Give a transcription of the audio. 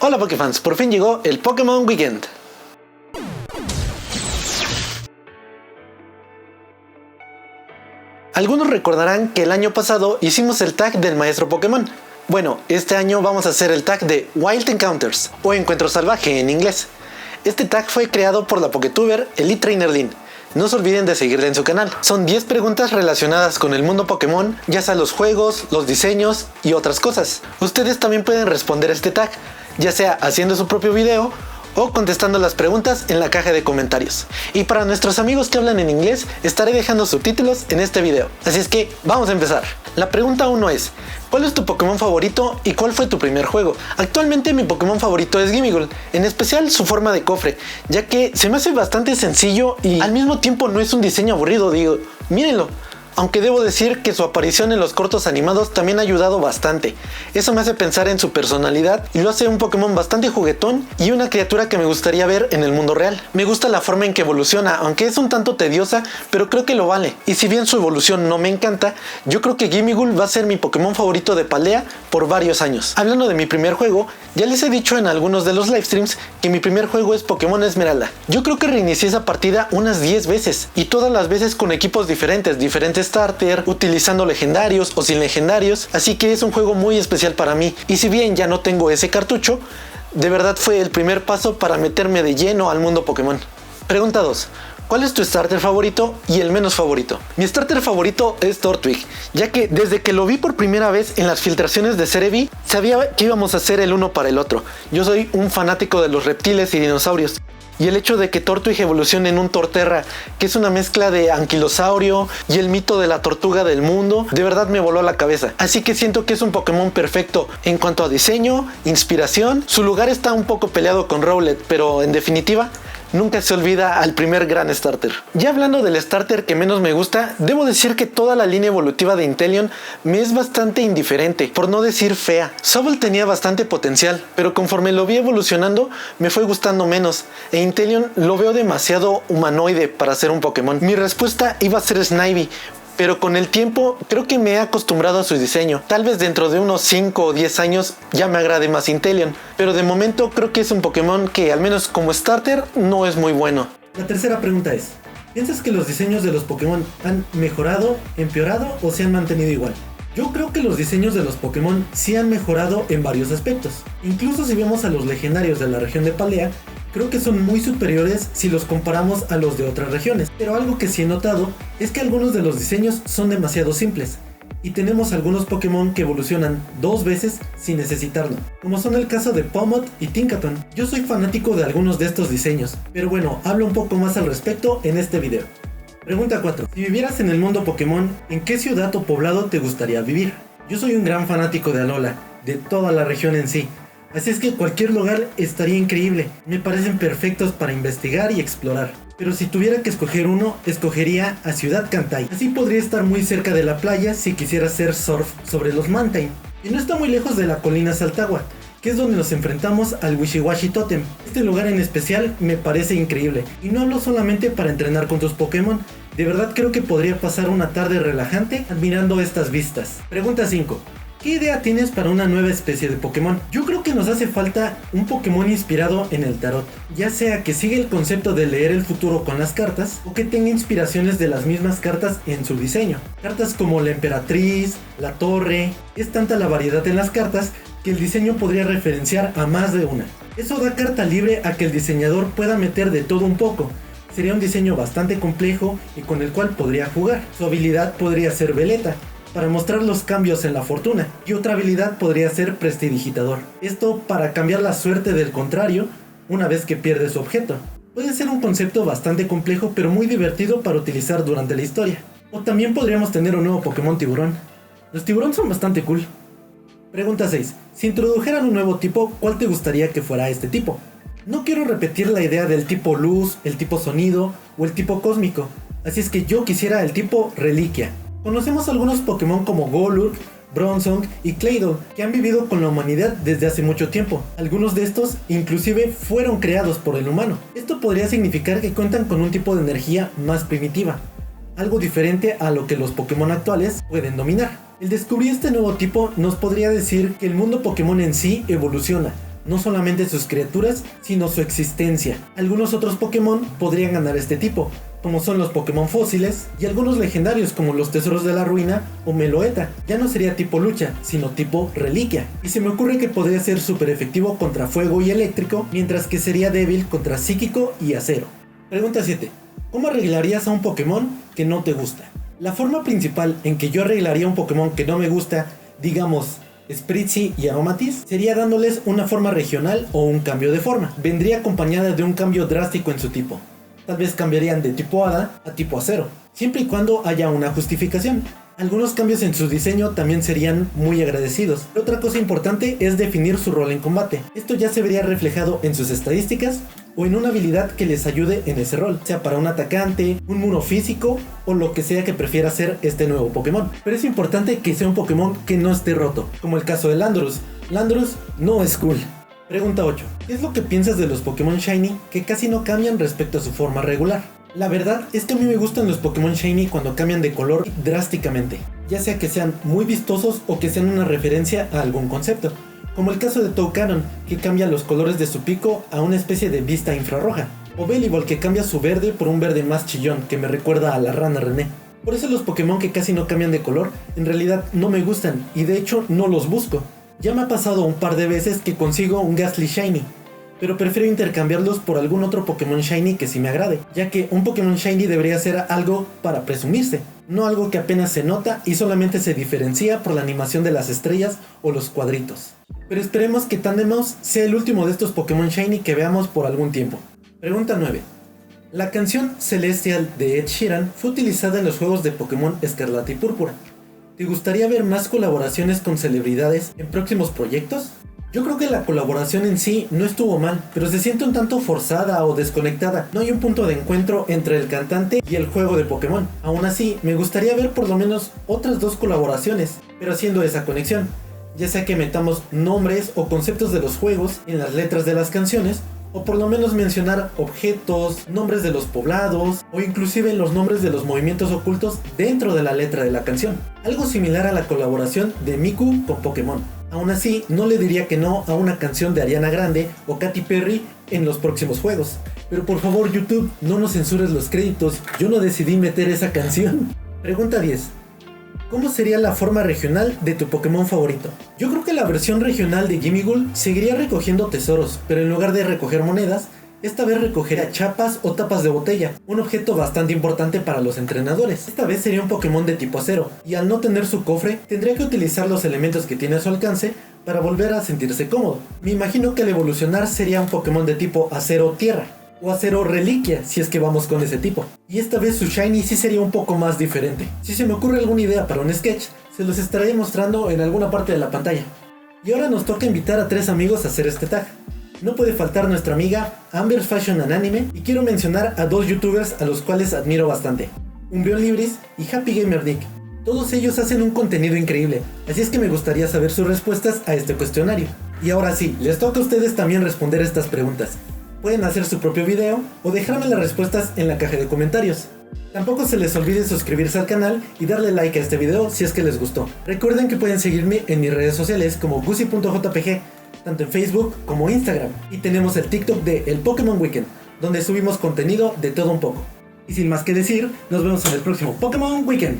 Hola Pokéfans, por fin llegó el Pokémon Weekend. Algunos recordarán que el año pasado hicimos el tag del maestro Pokémon. Bueno, este año vamos a hacer el tag de Wild Encounters, o Encuentro Salvaje en inglés. Este tag fue creado por la Pokétuber Elite Trainer Lynn. No se olviden de seguirla en su canal. Son 10 preguntas relacionadas con el mundo Pokémon, ya sea los juegos, los diseños y otras cosas. Ustedes también pueden responder este tag, ya sea haciendo su propio video o contestando las preguntas en la caja de comentarios. Y para nuestros amigos que hablan en inglés, estaré dejando subtítulos en este video. Así es que vamos a empezar. La pregunta 1 es: ¿cuál es tu Pokémon favorito y cuál fue tu primer juego? Actualmente mi Pokémon favorito es Gimmighoul, en especial su forma de cofre, ya que se me hace bastante sencillo y al mismo tiempo no es un diseño aburrido, digo, mírenlo. Aunque debo decir que su aparición en los cortos animados también ha ayudado bastante. Eso me hace pensar en su personalidad y lo hace un Pokémon bastante juguetón y una criatura que me gustaría ver en el mundo real. Me gusta la forma en que evoluciona, aunque es un tanto tediosa, pero creo que lo vale. Y si bien su evolución no me encanta, yo creo que Gimmighoul va a ser mi Pokémon favorito de Paldea por varios años. Hablando de mi primer juego, ya les he dicho en algunos de los livestreams que mi primer juego es Pokémon Esmeralda. Yo creo que reinicié esa partida unas 10 veces y todas las veces con equipos diferentes starter, utilizando legendarios o sin legendarios, así que es un juego muy especial para mí. Y si bien ya no tengo ese cartucho, de verdad fue el primer paso para meterme de lleno al mundo Pokémon. Pregunta 2. ¿Cuál es tu starter favorito y el menos favorito? Mi starter favorito es Turtwig, ya que desde que lo vi por primera vez en las filtraciones de Cerebi, sabía que íbamos a hacer el uno para el otro. Yo soy un fanático de los reptiles y dinosaurios, y el hecho de que Turtwig evolucione en un Torterra, que es una mezcla de anquilosaurio y el mito de la tortuga del mundo, de verdad me voló la cabeza. Así que siento que es un Pokémon perfecto en cuanto a diseño, inspiración. Su lugar está un poco peleado con Rowlet, pero en definitiva nunca se olvida al primer gran starter. Ya hablando del starter que menos me gusta, debo decir que toda la línea evolutiva de Inteleon me es bastante indiferente, por no decir fea. Sobble tenía bastante potencial, pero conforme lo vi evolucionando me fue gustando menos, e Inteleon lo veo demasiado humanoide para ser un Pokémon. Mi respuesta iba a ser Snivy, pero con el tiempo creo que me he acostumbrado a su diseño. Tal vez dentro de unos 5 o 10 años ya me agrade más Inteleon, pero de momento creo que es un Pokémon que al menos como starter no es muy bueno. La tercera pregunta es: ¿piensas que los diseños de los Pokémon han mejorado, empeorado o se han mantenido igual? Yo creo que los diseños de los Pokémon sí han mejorado en varios aspectos. Incluso si vemos a los legendarios de la región de Paldea, creo que son muy superiores si los comparamos a los de otras regiones. Pero algo que sí he notado es que algunos de los diseños son demasiado simples, y tenemos algunos Pokémon que evolucionan 2 veces sin necesitarlo, como son el caso de Pomod y Tinkaton. Yo soy fanático de algunos de estos diseños, pero bueno, hablo un poco más al respecto en este video. Pregunta 4. Si vivieras en el mundo Pokémon, ¿en qué ciudad o poblado te gustaría vivir? Yo soy un gran fanático de Alola, de toda la región en sí. Así es que cualquier lugar estaría increíble, me parecen perfectos para investigar y explorar. Pero si tuviera que escoger uno, escogería a Ciudad Kantai. Así podría estar muy cerca de la playa si quisiera hacer surf sobre los Mantine. Y no está muy lejos de la colina Saltagua, que es donde nos enfrentamos al Wishiwashi Totem. Este lugar en especial me parece increíble, y no hablo solamente para entrenar con tus Pokémon. De verdad creo que podría pasar una tarde relajante admirando estas vistas. Pregunta 5. ¿Qué idea tienes para una nueva especie de Pokémon? Yo creo que nos hace falta un Pokémon inspirado en el tarot, ya sea que siga el concepto de leer el futuro con las cartas, o que tenga inspiraciones de las mismas cartas en su diseño. Cartas como la Emperatriz, la Torre. Es tanta la variedad en las cartas que el diseño podría referenciar a más de una. Eso da carta libre a que el diseñador pueda meter de todo un poco. Sería un diseño bastante complejo y con el cual podría jugar. Su habilidad podría ser Veleta, para mostrar los cambios en la fortuna, y otra habilidad podría ser Prestidigitador. Esto para cambiar la suerte del contrario una vez que pierde su objeto. Puede ser un concepto bastante complejo pero muy divertido para utilizar durante la historia. O también podríamos tener un nuevo Pokémon tiburón. Los tiburón son bastante cool. Pregunta 6. Si introdujeran un nuevo tipo, ¿cuál te gustaría que fuera este tipo? No quiero repetir la idea del tipo luz, el tipo sonido o el tipo cósmico, así es que yo quisiera el tipo reliquia. Conocemos algunos Pokémon como Golurk, Bronzong y Claydol, que han vivido con la humanidad desde hace mucho tiempo. Algunos de estos inclusive fueron creados por el humano. Esto podría significar que cuentan con un tipo de energía más primitiva, algo diferente a lo que los Pokémon actuales pueden dominar. El descubrir este nuevo tipo nos podría decir que el mundo Pokémon en sí evoluciona, no solamente sus criaturas, sino su existencia. Algunos otros Pokémon podrían ganar este tipo, como son los Pokémon fósiles y algunos legendarios como los Tesoros de la Ruina o Meloetta. Ya no sería tipo lucha, sino tipo reliquia. Y se me ocurre que podría ser súper efectivo contra fuego y eléctrico, mientras que sería débil contra psíquico y acero. Pregunta 7. ¿Cómo arreglarías a un Pokémon que no te gusta? La forma principal en que yo arreglaría un Pokémon que no me gusta, digamos Spritzee y Aromatisse, sería dándoles una forma regional o un cambio de forma. Vendría acompañada de un cambio drástico en su tipo. Tal vez cambiarían de tipo hada a tipo acero, siempre y cuando haya una justificación. Algunos cambios en su diseño también serían muy agradecidos. Otra cosa importante es definir su rol en combate. Esto ya se vería reflejado en sus estadísticas o en una habilidad que les ayude en ese rol, sea para un atacante, un muro físico o lo que sea que prefiera hacer este nuevo Pokémon. Pero es importante que sea un Pokémon que no esté roto, como el caso de Landorus. Landorus no es cool. Pregunta 8. ¿Qué es lo que piensas de los Pokémon Shiny que casi no cambian respecto a su forma regular? La verdad es que a mí me gustan los Pokémon Shiny cuando cambian de color drásticamente, ya sea que sean muy vistosos o que sean una referencia a algún concepto, como el caso de Toucanon, que cambia los colores de su pico a una especie de vista infrarroja, o Bellival, que cambia su verde por un verde más chillón que me recuerda a la rana René. Por eso los Pokémon que casi no cambian de color en realidad no me gustan y de hecho no los busco. Ya me ha pasado un par de veces que consigo un Gastly Shiny, pero prefiero intercambiarlos por algún otro Pokémon Shiny que sí me agrade, ya que un Pokémon Shiny debería ser algo para presumirse, no algo que apenas se nota y solamente se diferencia por la animación de las estrellas o los cuadritos. Pero esperemos que Tandemos sea el último de estos Pokémon Shiny que veamos por algún tiempo. Pregunta 9. La canción Celestial de Ed Sheeran fue utilizada en los juegos de Pokémon Escarlata y Púrpura. ¿Te gustaría ver más colaboraciones con celebridades en próximos proyectos? Yo creo que la colaboración en sí no estuvo mal, pero se siente un tanto forzada o desconectada. No hay un punto de encuentro entre el cantante y el juego de Pokémon. Aún así, me gustaría ver por lo menos otras 2 colaboraciones, pero haciendo esa conexión. Ya sea que metamos nombres o conceptos de los juegos en las letras de las canciones, o por lo menos mencionar objetos, nombres de los poblados, o inclusive los nombres de los movimientos ocultos dentro de la letra de la canción. Algo similar a la colaboración de Miku con Pokémon. Aún así, no le diría que no a una canción de Ariana Grande o Katy Perry en los próximos juegos. Pero por favor, YouTube, no nos censures los créditos, yo no decidí meter esa canción. Pregunta 10. ¿Cómo sería la forma regional de tu Pokémon favorito? Yo creo que la versión regional de Gimmighoul seguiría recogiendo tesoros, pero en lugar de recoger monedas, esta vez recogería chapas o tapas de botella, un objeto bastante importante para los entrenadores. Esta vez sería un Pokémon de tipo acero, y al no tener su cofre, tendría que utilizar los elementos que tiene a su alcance para volver a sentirse cómodo. Me imagino que al evolucionar sería un Pokémon de tipo acero-tierra, o acero reliquia si es que vamos con ese tipo. Y esta vez su Shiny sí sería un poco más diferente. Si se me ocurre alguna idea para un sketch, se los estaré mostrando en alguna parte de la pantalla. Y ahora nos toca invitar a 3 amigos a hacer este tag. No puede faltar nuestra amiga Amber's Fashion and Anime, y quiero mencionar a 2 youtubers a los cuales admiro bastante, Umbrion Libris y Happy Gamer Dick. Todos ellos hacen un contenido increíble, así es que me gustaría saber sus respuestas a este cuestionario. Y ahora sí, les toca a ustedes también responder estas preguntas. Pueden hacer su propio video o dejarme las respuestas en la caja de comentarios. Tampoco se les olvide suscribirse al canal y darle like a este video si es que les gustó. Recuerden que pueden seguirme en mis redes sociales como gusi.jpg, tanto en Facebook como Instagram. Y tenemos el TikTok de El Pokémon Weekend, donde subimos contenido de todo un poco. Y sin más que decir, nos vemos en el próximo Pokémon Weekend.